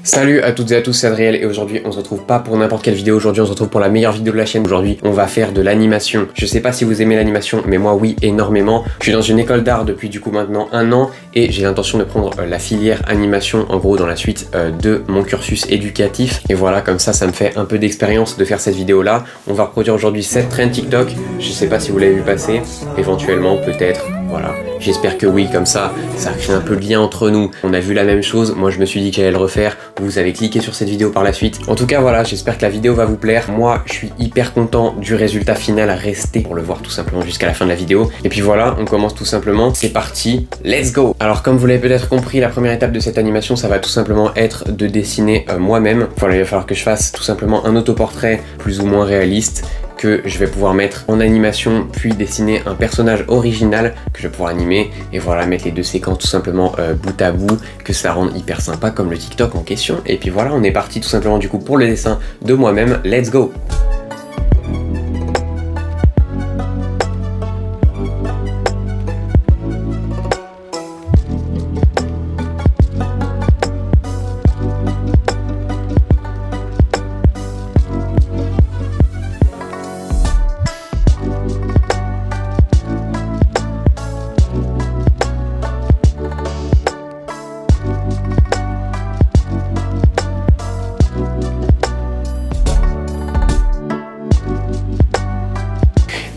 Salut à toutes et à tous, c'est Adriel et aujourd'hui on se retrouve pas pour n'importe quelle vidéo, aujourd'hui on se retrouve pour la meilleure vidéo de la chaîne. Aujourd'hui on va faire de l'animation. Je sais pas si vous aimez l'animation, mais moi oui, énormément. Je suis dans une école d'art depuis du coup maintenant 1 an et j'ai l'intention de prendre la filière animation en gros dans la suite de mon cursus éducatif. Et voilà, comme ça me fait un peu d'expérience de faire cette vidéo là. On va reproduire aujourd'hui 7 trends TikTok, je sais pas si vous l'avez vu passer, éventuellement peut-être, voilà. J'espère que oui, comme ça crée un peu de lien entre nous. On a vu la même chose, moi je me suis dit que j'allais le refaire, vous avez cliqué sur cette vidéo par la suite. En tout cas voilà, j'espère que la vidéo va vous plaire. Moi je suis hyper content du résultat final, à rester pour le voir tout simplement jusqu'à la fin de la vidéo. Et puis voilà, on commence tout simplement, c'est parti, let's go. Alors comme vous l'avez peut-être compris, la première étape de cette animation, ça va tout simplement être de dessiner moi-même. Voilà, il va falloir que je fasse tout simplement un autoportrait plus ou moins réaliste, que je vais pouvoir mettre en animation, puis dessiner un personnage original que je vais pouvoir animer, et voilà, mettre les deux séquences tout simplement bout à bout, que ça rende hyper sympa comme le TikTok en question. Et puis voilà, on est parti tout simplement du coup pour le dessin de moi-même, let's go.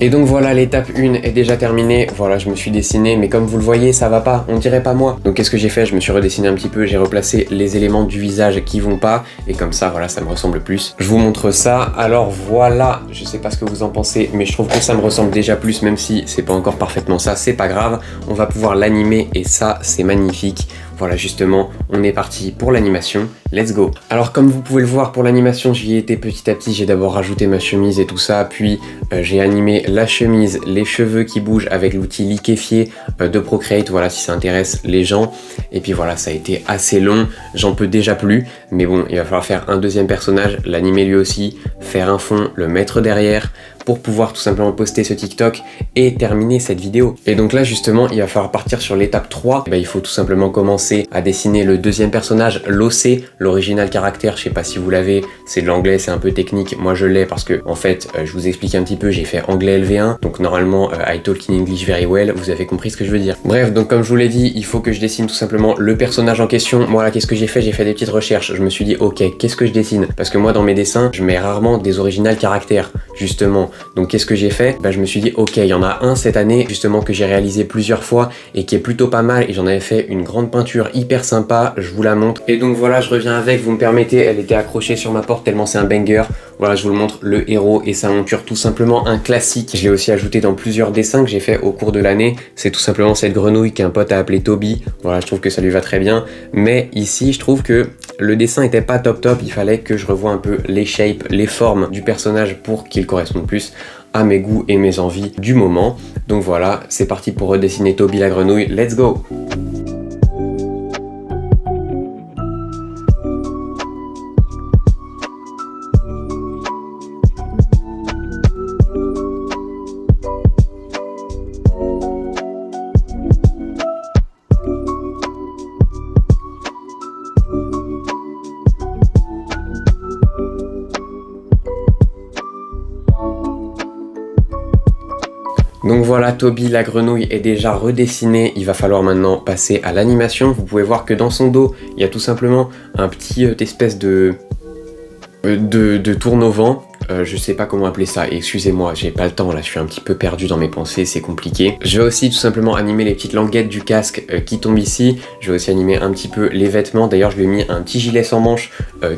Et donc voilà, l'étape 1 est déjà terminée. Voilà, je me suis dessiné, mais comme vous le voyez, ça va pas, on dirait pas moi. Donc qu'est-ce que j'ai fait? Je me suis redessiné un petit peu, j'ai replacé les éléments du visage qui vont pas, et comme ça, voilà, ça me ressemble plus. Je vous montre ça. Alors voilà, je sais pas ce que vous en pensez, mais je trouve que ça me ressemble déjà plus, même si c'est pas encore parfaitement ça, c'est pas grave. On va pouvoir l'animer, et ça, c'est magnifique. Voilà, justement, on est parti pour l'animation, let's go. Alors comme vous pouvez le voir, pour l'animation, j'y ai été petit à petit. J'ai d'abord rajouté ma chemise et tout ça, puis j'ai animé la chemise, les cheveux qui bougent avec l'outil liquéfié de Procreate, voilà, si ça intéresse les gens. Et puis voilà, ça a été assez long, j'en peux déjà plus, mais bon, il va falloir faire un deuxième personnage, l'animer lui aussi, faire un fond, le mettre derrière, pour pouvoir tout simplement poster ce TikTok et terminer cette vidéo. Et donc là justement, il va falloir partir sur l'étape 3. Il faut tout simplement commencer à dessiner le deuxième personnage, l'OC, l'original caractère. Je sais pas si vous l'avez, c'est de l'anglais, c'est un peu technique. Moi je l'ai parce que en fait, je vous explique un petit peu, j'ai fait anglais LV1, donc normalement I talk in English very well, vous avez compris ce que je veux dire. Bref, donc comme je vous l'ai dit, il faut que je dessine tout simplement le personnage en question. Moi là, qu'est-ce que j'ai fait? J'ai fait des petites recherches, je me suis dit ok, qu'est-ce que je dessine? Parce que moi dans mes dessins, je mets rarement des original caractères, justement. Donc qu'est-ce que j'ai fait? Je me suis dit ok, il y en a un cette année justement que j'ai réalisé plusieurs fois et qui est plutôt pas mal, et j'en avais fait une grande peinture hyper sympa, je vous la montre. Et donc voilà, je reviens avec, vous me permettez, elle était accrochée sur ma porte tellement c'est un banger. Voilà, je vous le montre, le héros et sa monture, tout simplement un classique. Je l'ai aussi ajouté dans plusieurs dessins que j'ai fait au cours de l'année. C'est tout simplement cette grenouille qu'un pote a appelée Toby. Voilà, je trouve que ça lui va très bien. Mais ici, je trouve que le dessin était pas top, il fallait que je revoie un peu les shapes, les formes du personnage pour qu'il corresponde plus à mes goûts et mes envies du moment. Donc voilà, c'est parti pour redessiner Toby la grenouille, let's go! Donc voilà, Toby la grenouille est déjà redessiné, il va falloir maintenant passer à l'animation. Vous pouvez voir que dans son dos, il y a tout simplement un petit espèce de tourne-au-vent. Je sais pas comment appeler ça, excusez-moi, j'ai pas le temps là, je suis un petit peu perdu dans mes pensées, c'est compliqué. Je vais aussi tout simplement animer les petites languettes du casque qui tombent ici. Je vais aussi animer un petit peu les vêtements. D'ailleurs je lui ai mis un petit gilet sans manches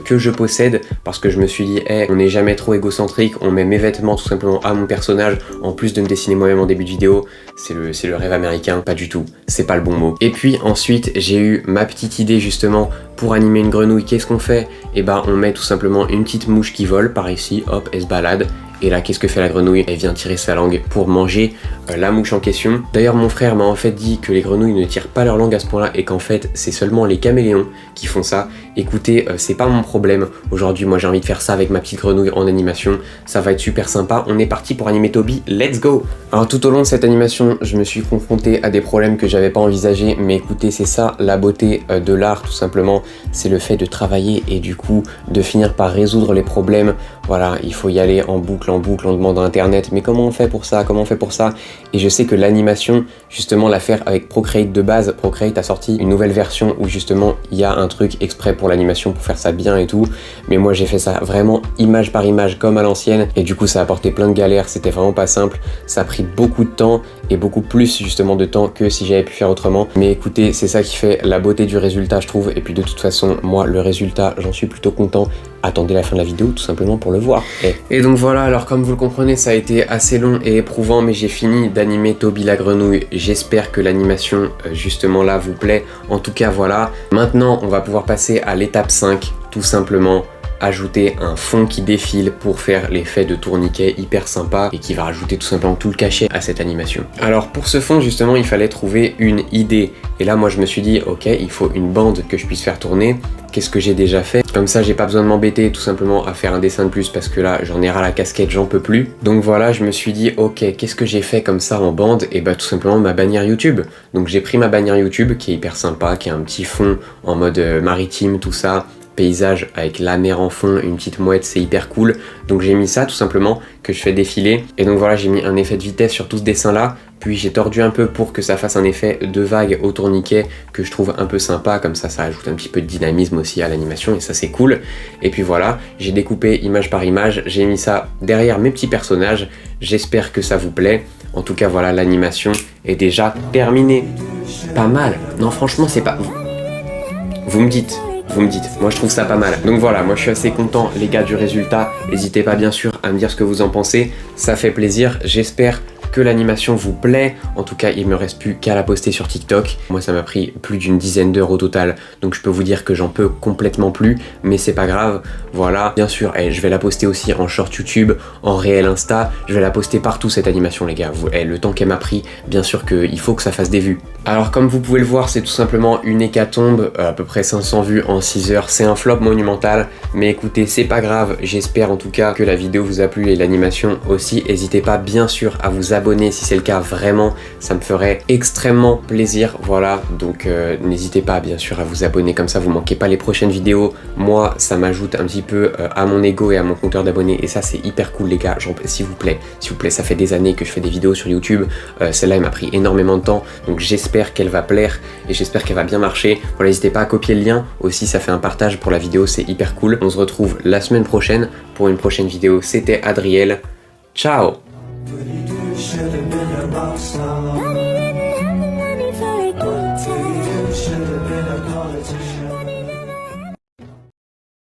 que je possède, parce que je me suis dit hey, on n'est jamais trop égocentrique, on met mes vêtements tout simplement à mon personnage, en plus de me dessiner moi-même en début de vidéo. C'est le rêve américain, pas du tout, c'est pas le bon mot. Et puis ensuite j'ai eu ma petite idée justement pour animer une grenouille. Qu'est-ce qu'on fait? Et on met tout simplement une petite mouche qui vole par ici, hop, elle se balade. et là qu'est-ce que fait la grenouille? Elle vient tirer sa langue pour manger la mouche en question. D'ailleurs mon frère m'a en fait dit que les grenouilles ne tirent pas leur langue à ce point là et qu'en fait c'est seulement les caméléons qui font ça. Écoutez, c'est pas mon problème. Aujourd'hui moi j'ai envie de faire ça avec ma petite grenouille en animation, ça va être super sympa. On est parti pour animer Toby, let's go! Alors tout au long de cette animation je me suis confronté à des problèmes que j'avais pas envisagés, mais écoutez, c'est ça la beauté de l'art tout simplement, c'est le fait de travailler et du coup de finir par résoudre les problèmes. Voilà, il faut y aller en boucle, on demande à internet, mais comment on fait pour ça, comment on fait pour ça? Et je sais que l'animation, justement la faire avec Procreate de base, Procreate a sorti une nouvelle version où justement il y a un truc exprès pour l'animation pour faire ça bien et tout, mais moi j'ai fait ça vraiment image par image comme à l'ancienne et du coup ça a apporté plein de galères, c'était vraiment pas simple, ça a pris beaucoup de temps et beaucoup plus justement de temps que si j'avais pu faire autrement, mais écoutez, c'est ça qui fait la beauté du résultat je trouve, et puis de toute façon moi le résultat j'en suis plutôt content. Attendez la fin de la vidéo tout simplement pour le voir. Et donc voilà, alors comme vous le comprenez ça a été assez long et éprouvant, mais j'ai fini d'animer Toby la grenouille. J'espère que l'animation justement là vous plaît. En tout cas voilà, maintenant on va pouvoir passer à l'étape 5, tout simplement ajouter un fond qui défile pour faire l'effet de tourniquet hyper sympa et qui va rajouter tout simplement tout le cachet à cette animation. Alors pour ce fond justement il fallait trouver une idée et là moi je me suis dit ok, il faut une bande que je puisse faire tourner. Qu'est-ce que j'ai déjà fait? Comme ça j'ai pas besoin de m'embêter tout simplement à faire un dessin de plus parce que là j'en ai ras la casquette, j'en peux plus. Donc voilà, je me suis dit ok, qu'est-ce que j'ai fait comme ça en bande? Et bah tout simplement ma bannière YouTube. Donc j'ai pris ma bannière YouTube qui est hyper sympa, qui a un petit fond en mode maritime, tout ça, paysage avec la mer en fond, une petite mouette, c'est hyper cool. Donc j'ai mis ça tout simplement que je fais défiler. Et donc voilà, j'ai mis un effet de vitesse sur tout ce dessin là. Puis j'ai tordu un peu pour que ça fasse un effet de vague au tourniquet que je trouve un peu sympa, comme ça ajoute un petit peu de dynamisme aussi à l'animation et ça c'est cool. Et puis voilà, j'ai découpé image par image, j'ai mis ça derrière mes petits personnages, j'espère que ça vous plaît. En tout cas voilà, l'animation est déjà terminée. Pas mal, non franchement c'est pas... Vous me dites, moi je trouve ça pas mal. Donc voilà, moi je suis assez content les gars du résultat, n'hésitez pas bien sûr à me dire ce que vous en pensez, ça fait plaisir, j'espère que l'animation vous plaît. En tout cas il me reste plus qu'à la poster sur TikTok. Moi ça m'a pris plus d'une dizaine d'heures au total, donc je peux vous dire que j'en peux complètement plus, mais c'est pas grave. Voilà, bien sûr, je vais la poster aussi en short YouTube, en réel Insta, je vais la poster partout cette animation les gars. Le temps qu'elle m'a pris, bien sûr qu'il faut que ça fasse des vues. Alors comme vous pouvez le voir, c'est tout simplement une hécatombe, à peu près 500 vues en 6 heures, c'est un flop monumental, mais écoutez, c'est pas grave, j'espère en tout cas que la vidéo vous a plu et l'animation aussi. N'hésitez pas bien sûr à vous abonner si c'est le cas, vraiment, ça me ferait extrêmement plaisir, voilà, donc n'hésitez pas bien sûr à vous abonner, comme ça vous manquez pas les prochaines vidéos. Moi, ça m'ajoute un petit peu à mon ego et à mon compteur d'abonnés, et ça c'est hyper cool les gars, s'il vous plaît, ça fait des années que je fais des vidéos sur YouTube, celle-là elle m'a pris énormément de temps, donc j'espère qu'elle va plaire et j'espère qu'elle va bien marcher. Voilà, n'hésitez pas à copier le lien, aussi ça fait un partage pour la vidéo, c'est hyper cool. On se retrouve la semaine prochaine pour une prochaine vidéo. C'était Adriel, ciao.